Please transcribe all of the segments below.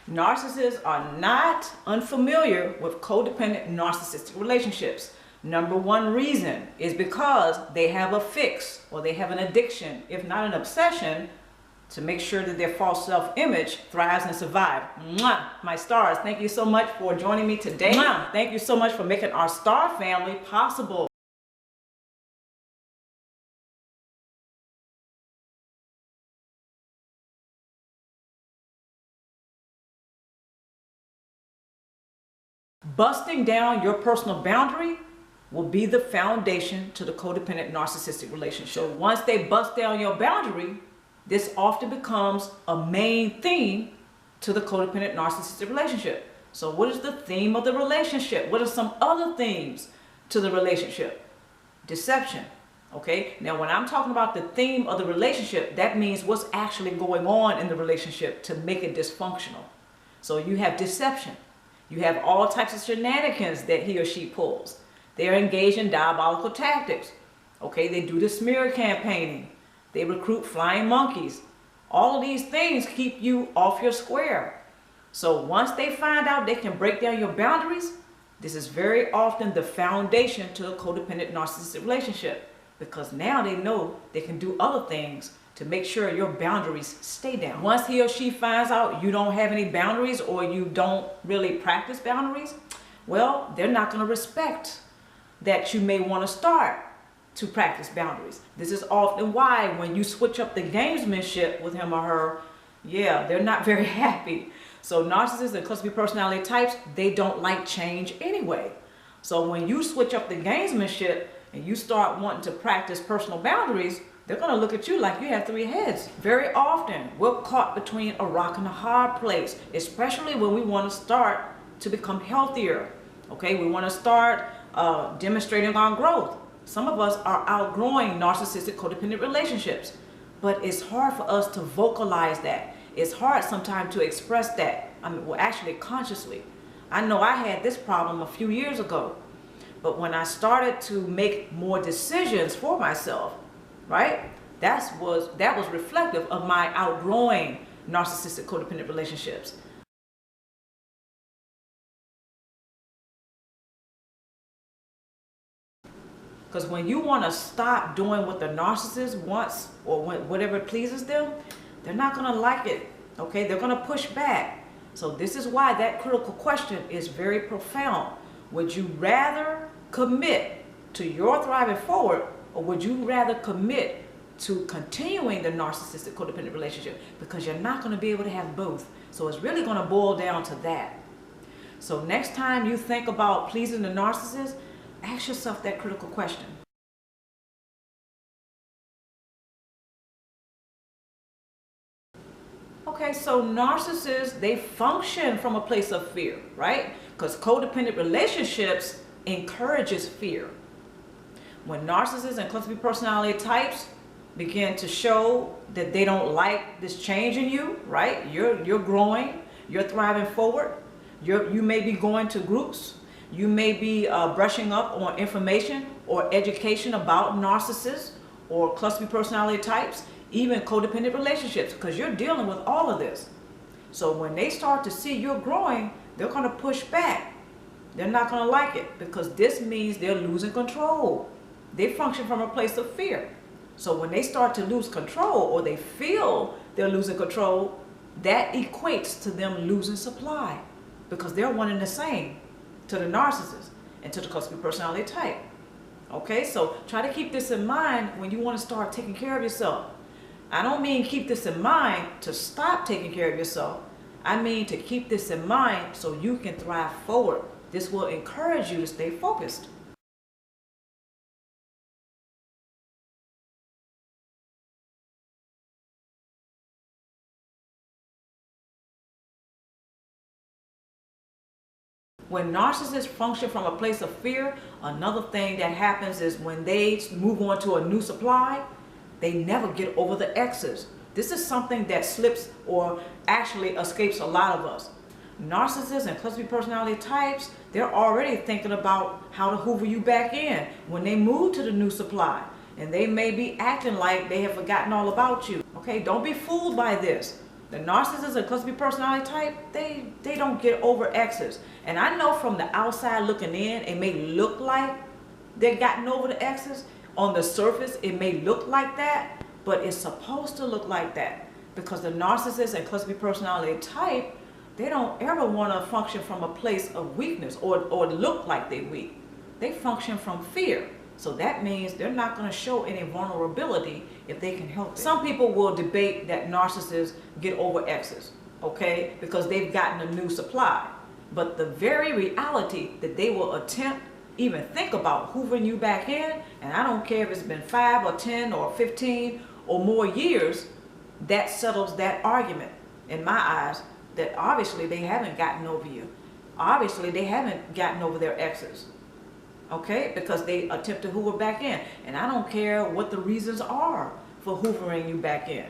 Narcissists are not unfamiliar with codependent narcissistic relationships. Number one reason is because they have a fix or they have an addiction, if not an obsession, to make sure that their false self-image thrives and survives. Mwah! My stars, thank you so much for joining me today. Mwah! Thank you so much for making our star family possible. Busting down your personal boundary will be the foundation to the codependent narcissistic relationship. So once they bust down your boundary, this often becomes a main theme to the codependent narcissistic relationship. So what is the theme of the relationship? What are some other themes to the relationship? Deception. Okay, now when I'm talking about the theme of the relationship, that means what's actually going on in the relationship to make it dysfunctional. So you have deception. You have all types of shenanigans that he or she pulls. They're engaged in diabolical tactics. Okay, they do the smear campaigning. They recruit flying monkeys. All of these things keep you off your square. So once they find out they can break down your boundaries, this is very often the foundation to a codependent narcissistic relationship, because now they know they can do other things to make sure your boundaries stay down. Once he or she finds out you don't have any boundaries or you don't really practice boundaries, well, they're not going to respect that you may want to start to practice boundaries. This is often why when you switch up the gamesmanship with him or her, yeah, they're not very happy. So narcissists and cluster B personality types, they don't like change anyway. So when you switch up the gamesmanship and you start wanting to practice personal boundaries, they're going to look at you like you have three heads. Very often, we're caught between a rock and a hard place, especially when we want to start to become healthier. Okay, we want to start demonstrating our growth. Some of us are outgrowing narcissistic codependent relationships, but it's hard for us to vocalize that. It's hard sometimes to express that. I mean, well, actually consciously. I know I had this problem a few years ago, but when I started to make more decisions for myself, right? That was reflective of my outgrowing narcissistic codependent relationships. Because when you want to stop doing what the narcissist wants or whatever pleases them, they're not going to like it. Okay, they're going to push back. So this is why that critical question is very profound. Would you rather commit to your thriving forward, or would you rather commit to continuing the narcissistic codependent relationship? Because you're not going to be able to have both. So it's really going to boil down to that. So next time you think about pleasing the narcissist, ask yourself that critical question. Okay, so narcissists, they function from a place of fear, right? Because codependent relationships encourages fear. When narcissists and cluster B personality types begin to show that they don't like this change in you, right? You're growing, you're thriving forward. You may be going to groups. You may be brushing up on information or education about narcissists or cluster B personality types, even codependent relationships, because you're dealing with all of this. So when they start to see you're growing, they're going to push back. They're not going to like it, because this means they're losing control. They function from a place of fear. So when they start to lose control, or they feel they're losing control, that equates to them losing supply, because they're one and the same to the narcissist and to the cluster B personality type. Okay, so try to keep this in mind when you want to start taking care of yourself. I don't mean keep this in mind to stop taking care of yourself. I mean to keep this in mind so you can thrive forward. This will encourage you to stay focused. When narcissists function from a place of fear, another thing that happens is when they move on to a new supply, they never get over the exes. This is something that slips or actually escapes a lot of us. Narcissists and cluster B personality types, they're already thinking about how to hoover you back in when they move to the new supply. And they may be acting like they have forgotten all about you. Okay, don't be fooled by this. The narcissist and cluster B personality type, they don't get over exes. And I know from the outside looking in, it may look like they've gotten over the exes. On the surface, it may look like that, but it's supposed to look like that. Because the narcissist and cluster B personality type, they don't ever want to function from a place of weakness or look like they're weak. They function from fear. So that means they're not going to show any vulnerability if they can help it. Some people will debate that narcissists get over exes, okay, because they've gotten a new supply. But the very reality that they will attempt, even think about hoovering you back in, and I don't care if it's been 5 or 10 or 15 or more years, that settles that argument in my eyes, that obviously they haven't gotten over you. Obviously they haven't gotten over their exes. Okay, because they attempt to hoover back in. And I don't care what the reasons are for hoovering you back in.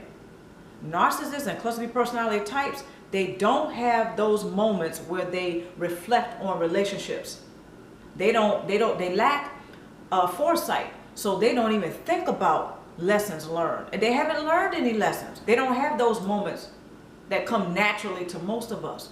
Narcissists and cluster B personality types, they don't have those moments where they reflect on relationships. They lack foresight. So they don't even think about lessons learned. And they haven't learned any lessons. They don't have those moments that come naturally to most of us.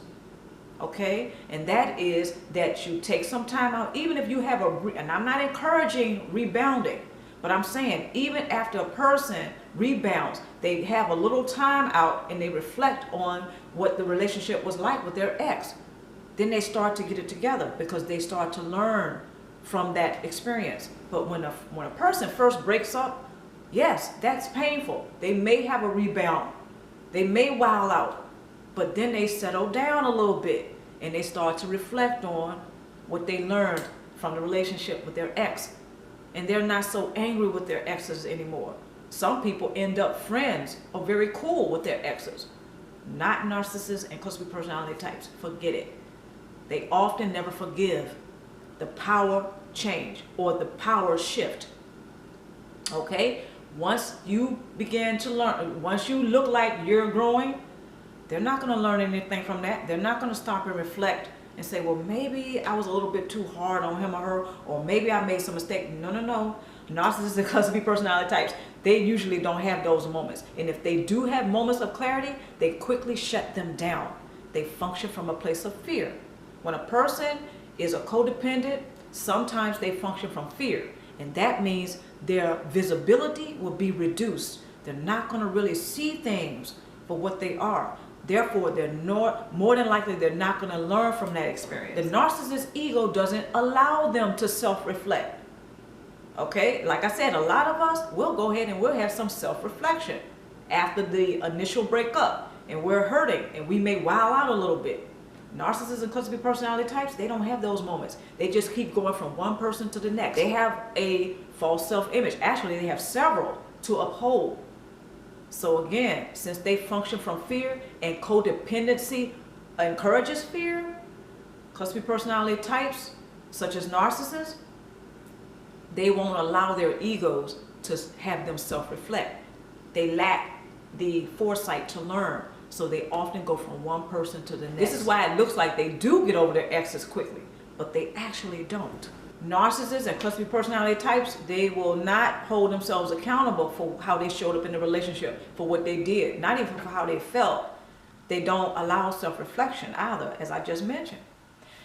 Okay, and that is that you take some time out, even if you have and I'm not encouraging rebounding, but I'm saying even after a person rebounds, they have a little time out and they reflect on what the relationship was like with their ex. Then they start to get it together because they start to learn from that experience. But when a person first breaks up, yes, that's painful. They may have a rebound. They may wild out. But then they settle down a little bit and they start to reflect on what they learned from the relationship with their ex. And they're not so angry with their exes anymore. Some people end up friends or very cool with their exes. Not narcissists and cluster B personality types. Forget it. They often never forgive the power change or the power shift. Okay? Once you begin to learn, once you look like you're growing, they're not going to learn anything from that. They're not going to stop and reflect and say, well, maybe I was a little bit too hard on him or her, or maybe I made some mistake. No, no, no. Narcissists and cluster B personality types, they usually don't have those moments. And if they do have moments of clarity, they quickly shut them down. They function from a place of fear. When a person is a codependent, sometimes they function from fear. And that means their visibility will be reduced. They're not going to really see things for what they are. Therefore, they're more than likely they're not going to learn from that experience. The narcissist's ego doesn't allow them to self-reflect. Okay, like I said, a lot of us will go ahead and we'll have some self-reflection after the initial breakup, and we're hurting and we may wild out a little bit. Narcissists and cluster B personality types, they don't have those moments. They just keep going from one person to the next. They have a false self-image. Actually, they have several to uphold. So again, since they function from fear and codependency encourages fear, cluster B personality types, such as narcissists, they won't allow their egos to have them self-reflect. They lack the foresight to learn. So they often go from one person to the next. This is why it looks like they do get over their exes quickly, but they actually don't. Narcissists and cluster B personality types, they will not hold themselves accountable for how they showed up in the relationship, for what they did, not even for how they felt. They don't allow self-reflection either, as I just mentioned.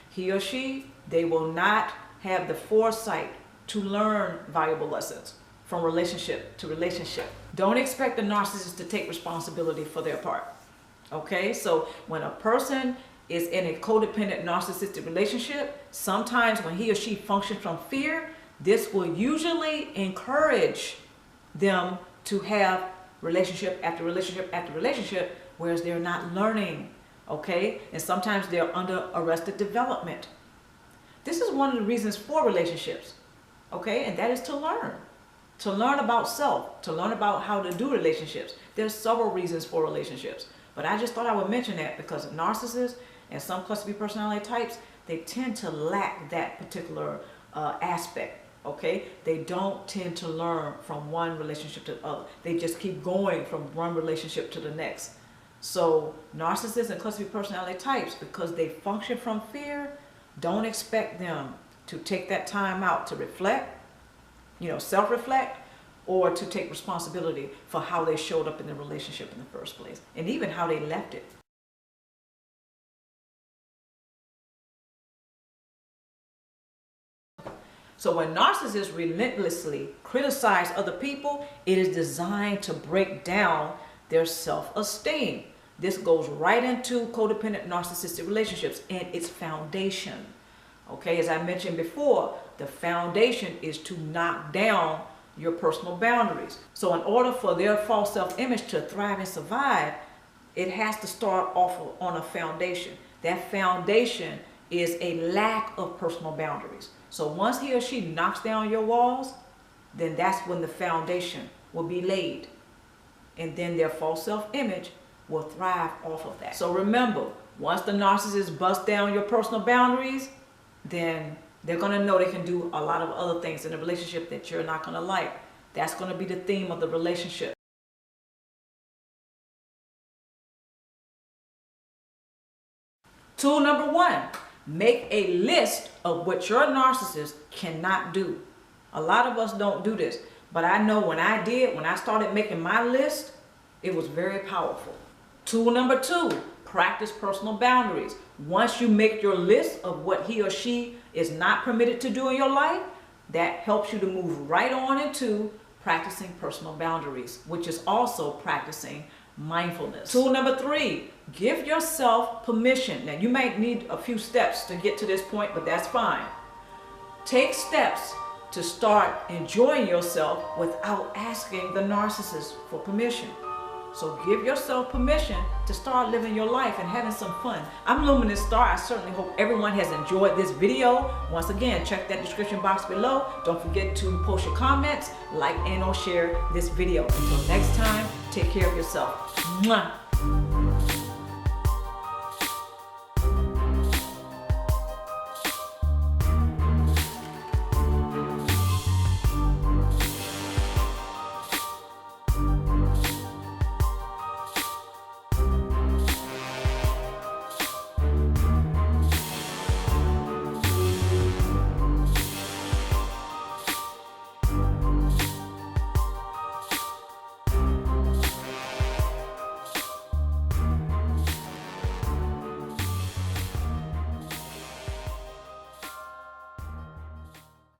He or she, they will not have the foresight to learn valuable lessons from relationship to relationship. Don't expect the narcissist to take responsibility for their part. Okay, so when a person is in a codependent narcissistic relationship, sometimes when he or she functions from fear, this will usually encourage them to have relationship after relationship after relationship, whereas they're not learning, okay? And sometimes they're under arrested development. This is one of the reasons for relationships, okay? And that is to learn about self, to learn about how to do relationships. There's several reasons for relationships, but I just thought I would mention that because narcissists and some cluster B personality types, they tend to lack that particular aspect, okay? They don't tend to learn from one relationship to the other. They just keep going from one relationship to the next. So narcissists and cluster B personality types, because they function from fear, don't expect them to take that time out to reflect, self-reflect, or to take responsibility for how they showed up in the relationship in the first place, and even how they left it. So when narcissists relentlessly criticize other people, it is designed to break down their self-esteem. This goes right into codependent narcissistic relationships and its foundation. Okay, as I mentioned before, the foundation is to knock down your personal boundaries. So in order for their false self-image to thrive and survive, it has to start off on a foundation. That foundation is a lack of personal boundaries. So once he or she knocks down your walls, then that's when the foundation will be laid. And then their false self-image will thrive off of that. So remember, once the narcissist busts down your personal boundaries, then they're going to know they can do a lot of other things in a relationship that you're not going to like. That's going to be the theme of the relationship. Tool number 1. Make a list of what your narcissist cannot do. A lot of us don't do this, but I know when I started making my list, it was very powerful. Tool number 2, practice personal boundaries. Once you make your list of what he or she is not permitted to do in your life, that helps you to move right on into practicing personal boundaries, which is also practicing mindfulness. Tool number 3, give yourself permission. Now, you might need a few steps to get to this point, but that's fine. Take steps to start enjoying yourself without asking the narcissist for permission. So give yourself permission to start living your life and having some fun. I'm Luminousz Ztarr. I certainly hope everyone has enjoyed this video. Once again, check that description box below. Don't forget to post your comments, like and or share this video. Until next time, take care of yourself. Mwah.